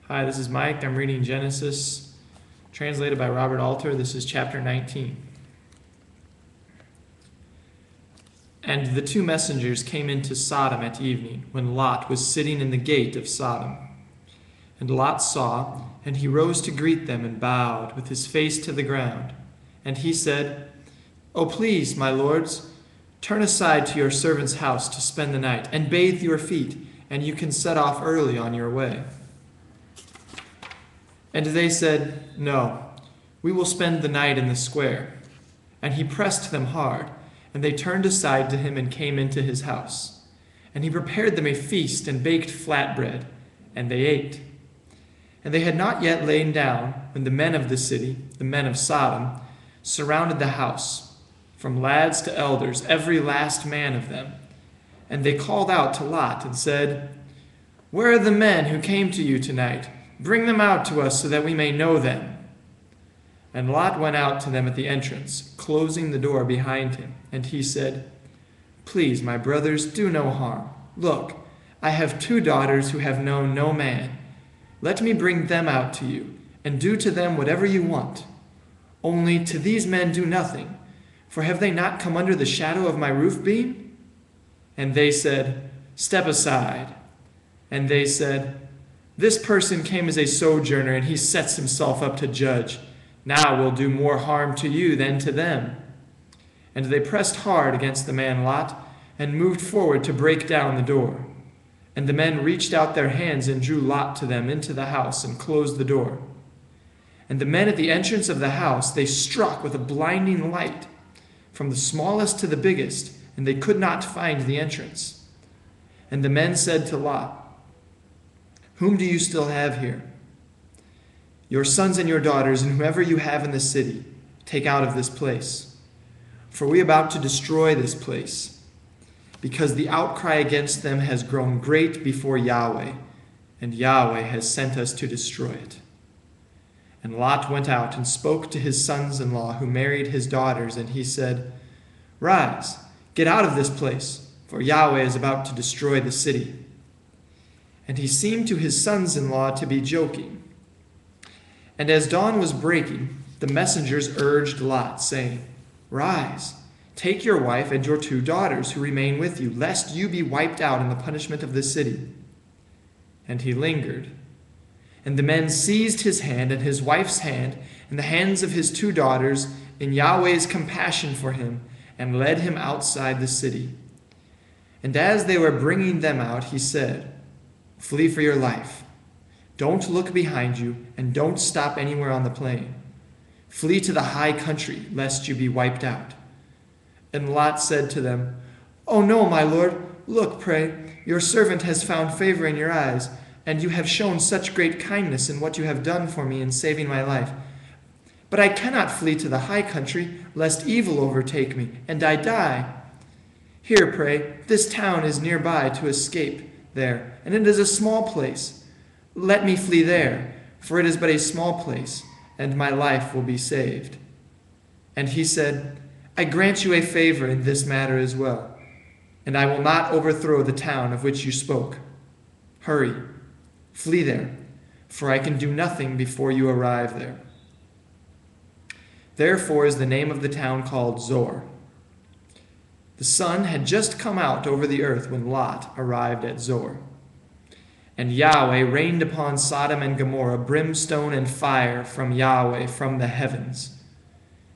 Hi, this is Mike. I'm reading Genesis, translated by Robert Alter. This is chapter 19. And the two messengers came into Sodom at evening, when Lot was sitting in the gate of Sodom. And Lot saw, and he rose to greet them and bowed with his face to the ground. And he said, "O please, my lords, turn aside to your servant's house to spend the night, and bathe your feet, and you can set off early on your way." And they said, "No, we will spend the night in the square." And he pressed them hard, and they turned aside to him and came into his house. And he prepared them a feast and baked flatbread, and they ate. And they had not yet lain down when the men of the city, the men of Sodom, surrounded the house, from lads to elders, every last man of them. And they called out to Lot and said, "Where are the men who came to you tonight? Bring them out to us so that we may know them." And Lot went out to them at the entrance, closing the door behind him. And he said, "Please, my brothers, do no harm. Look, I have 2 daughters who have known no man. Let me bring them out to you, and do to them whatever you want. Only to these men do nothing, for have they not come under the shadow of my roof beam?" And they said, "Step aside." And they said, "This person came as a sojourner, and he sets himself up to judge. Now we'll do more harm to you than to them." And they pressed hard against the man Lot, and moved forward to break down the door. And the men reached out their hands and drew Lot to them into the house, and closed the door. And the men at the entrance of the house they struck with a blinding light, from the smallest to the biggest, and they could not find the entrance. And the men said to Lot, "Whom do you still have here? Your sons and your daughters, and whoever you have in the city, take out of this place. For we are about to destroy this place, because the outcry against them has grown great before Yahweh, and Yahweh has sent us to destroy it." And Lot went out and spoke to his sons-in-law who married his daughters, and he said, "Rise, get out of this place, for Yahweh is about to destroy the city." And he seemed to his sons-in-law to be joking. And as dawn was breaking, the messengers urged Lot, saying, "Rise, take your wife and your 2 daughters who remain with you, lest you be wiped out in the punishment of the city." And he lingered. And the men seized his hand and his wife's hand and the hands of his 2 daughters in Yahweh's compassion for him, and led him outside the city. And as they were bringing them out, he said, "Flee for your life. Don't look behind you, and don't stop anywhere on the plain. Flee to the high country, lest you be wiped out." And Lot said to them, "Oh no, my lord, look, pray, your servant has found favor in your eyes, and you have shown such great kindness in what you have done for me in saving my life. But I cannot flee to the high country, lest evil overtake me, and I die. Here, pray, this town is nearby to escape there, and it is a small place. Let me flee there, for it is but a small place, and my life will be saved." And he said, "I grant you a favor in this matter as well, and I will not overthrow the town of which you spoke. Hurry, flee there, for I can do nothing before you arrive there." Therefore is the name of the town called Zoar. The sun had just come out over the earth when Lot arrived at Zoar. And Yahweh rained upon Sodom and Gomorrah brimstone and fire from Yahweh from the heavens.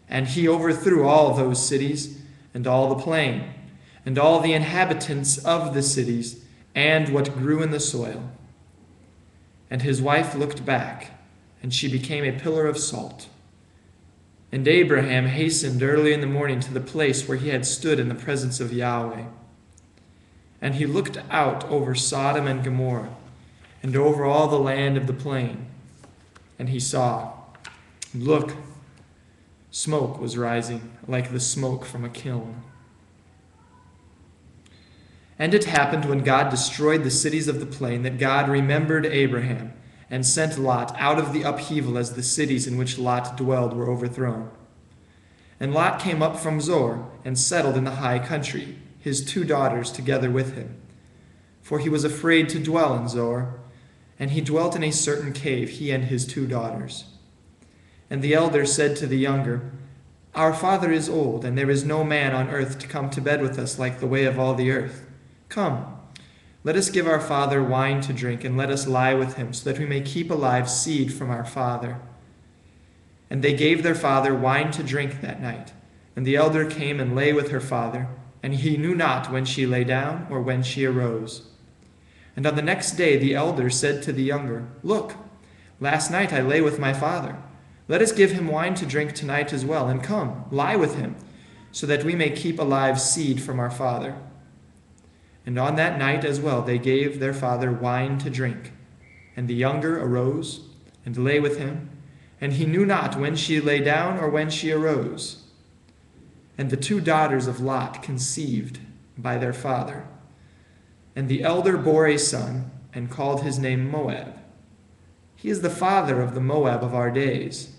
And he overthrew all those cities, and all the plain, and all the inhabitants of the cities, and what grew in the soil. And his wife looked back, and she became a pillar of salt. And Abraham hastened early in the morning to the place where he had stood in the presence of Yahweh. And he looked out over Sodom and Gomorrah, and over all the land of the plain. And he saw, look, smoke was rising like the smoke from a kiln. And it happened when God destroyed the cities of the plain that God remembered Abraham, and sent Lot out of the upheaval as the cities in which Lot dwelled were overthrown. And Lot came up from Zoar and settled in the high country, his 2 daughters together with him. For he was afraid to dwell in Zoar, And he dwelt in a certain cave, he and his 2 daughters. And the elder said to the younger, Our father is old, and there is no man on earth to come to bed with us like the way of all the earth. Come, let us give our father wine to drink, and let us lie with him, so that we may keep alive seed from our father. And they gave their father wine to drink that night. And the elder came and lay with her father, and he knew not when she lay down or when she arose. And on the next day the elder said to the younger, Look, last night I lay with my father. Let us give him wine to drink tonight as well, and come, lie with him, so that we may keep alive seed from our father. And on that night as well they gave their father wine to drink. And the younger arose and lay with him, and he knew not when she lay down or when she arose. And the 2 daughters of Lot conceived by their father. And the elder bore a son, and called his name Moab. He is the father of the Moab of our days.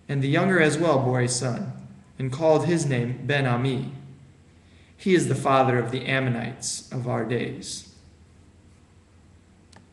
And the younger as well bore a son, and called his name Ben-Ammi. He is the father of the Ammonites of our days.